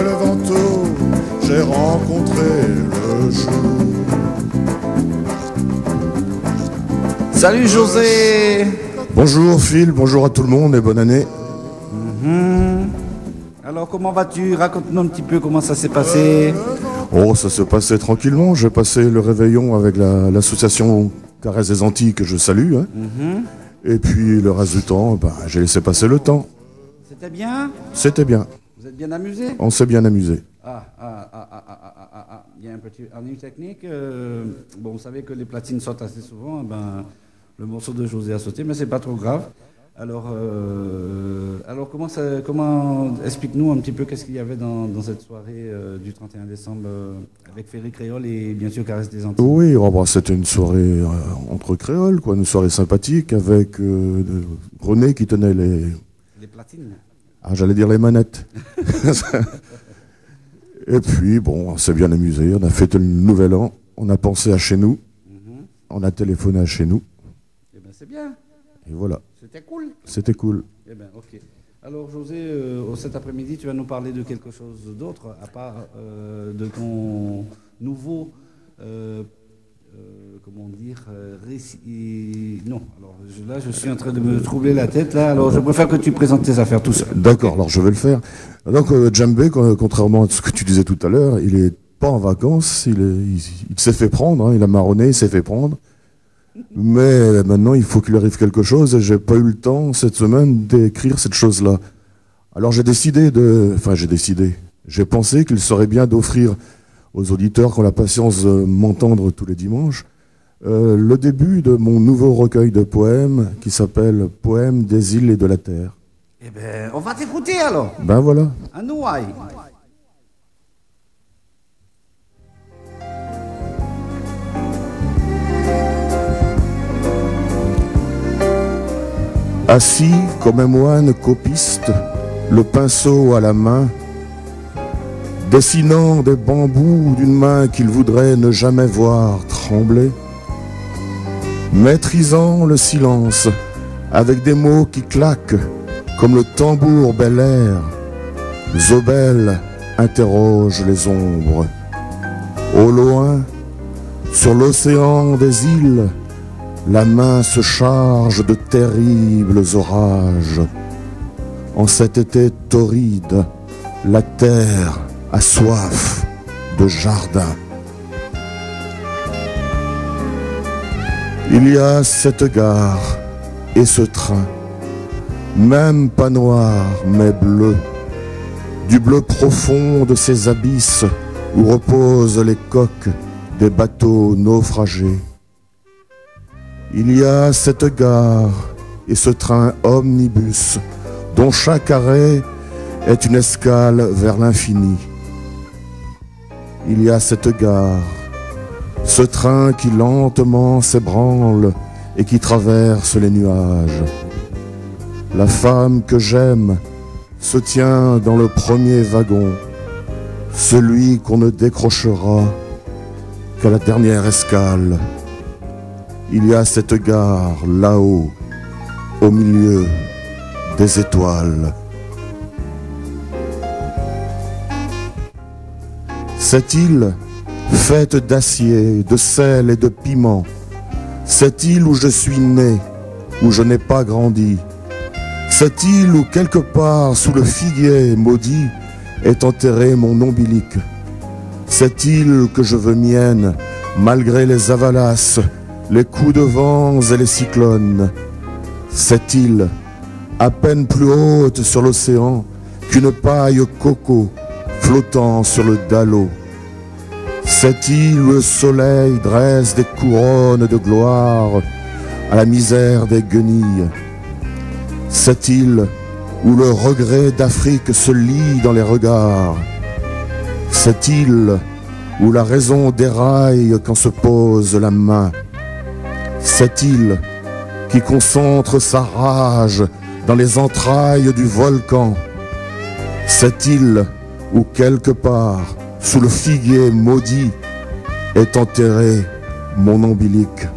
Le Vento, j'ai rencontré le jour. Salut José. Bonjour Phil, bonjour à tout le monde et bonne année. Alors comment vas-tu? Raconte-nous un petit peu comment ça s'est passé. Oh, ça s'est passé tranquillement. J'ai passé le réveillon avec l'association Caresse des Antilles que je salue. Hein. Et puis le reste du temps, j'ai laissé passer le temps. C'était bien? C'était bien. Vous êtes bien amusé? On s'est bien amusé. Il y a un petit ennui technique. Bon, vous savez que les platines sautent assez souvent. Le morceau de José a sauté, mais c'est pas trop grave. Alors comment explique-nous un petit peu qu'est-ce qu'il y avait dans cette soirée du 31 décembre avec Ferry Créole et bien sûr Caresse des Antilles. Oui, c'était une soirée entre créoles, quoi, une soirée sympathique avec René qui tenait les platines. Ah, j'allais dire les manettes. Et puis, bon, on s'est bien amusé. On a fêté le nouvel an. On a pensé à chez nous. On a téléphoné à chez nous. Eh bien, c'est bien. Et voilà. C'était cool. C'était cool. Eh bien, ok. Alors, José, cet après-midi, tu vas nous parler de quelque chose d'autre, à part de ton nouveau... comment dire, récit. Non, alors là je suis en train de me troubler la tête là, alors je préfère que tu présentes tes affaires tout seul. D'accord, alors je vais le faire. Donc Djembé, contrairement à ce que tu disais tout à l'heure, il est pas en vacances, il s'est fait prendre, hein, il a marronné, il s'est fait prendre. Mais maintenant il faut qu'il arrive quelque chose et j'ai pas eu le temps cette semaine d'écrire cette chose-là. Alors j'ai pensé qu'il serait bien d'offrir aux auditeurs qui ont la patience de m'entendre tous les dimanches, le début de mon nouveau recueil de poèmes qui s'appelle « Poèmes des îles et de la terre ». Eh bien, on va t'écouter alors. Ben voilà. À nous, aïe. Assis comme un moine copiste, le pinceau à la main, dessinant des bambous d'une main qu'il voudrait ne jamais voir trembler, maîtrisant le silence avec des mots qui claquent comme le tambour bel air, Zobel interroge les ombres. Au loin, sur l'océan des îles, la main se charge de terribles orages. En cet été torride, la terre a soif de jardin. Il y a cette gare et ce train, même pas noir mais bleu, du bleu profond de ces abysses où reposent les coques des bateaux naufragés. Il y a cette gare et ce train omnibus dont chaque arrêt est une escale vers l'infini. Il y a cette gare, ce train qui lentement s'ébranle et qui traverse les nuages. La femme que j'aime se tient dans le premier wagon, celui qu'on ne décrochera qu'à la dernière escale. Il y a cette gare là-haut, au milieu des étoiles. Cette île, faite d'acier, de sel et de piment, cette île où je suis né, où je n'ai pas grandi, cette île où quelque part sous le figuier maudit est enterré mon ombilic, cette île que je veux mienne, malgré les avalanches, les coups de vents et les cyclones, cette île, à peine plus haute sur l'océan qu'une paille coco flottant sur le Dallot. Cette île où le soleil dresse des couronnes de gloire à la misère des guenilles. Cette île où le regret d'Afrique se lie dans les regards. Cette île où la raison déraille quand se pose la main. Cette île qui concentre sa rage dans les entrailles du volcan. Cette île où quelque part, sous le figuier maudit, est enterré mon ombilic.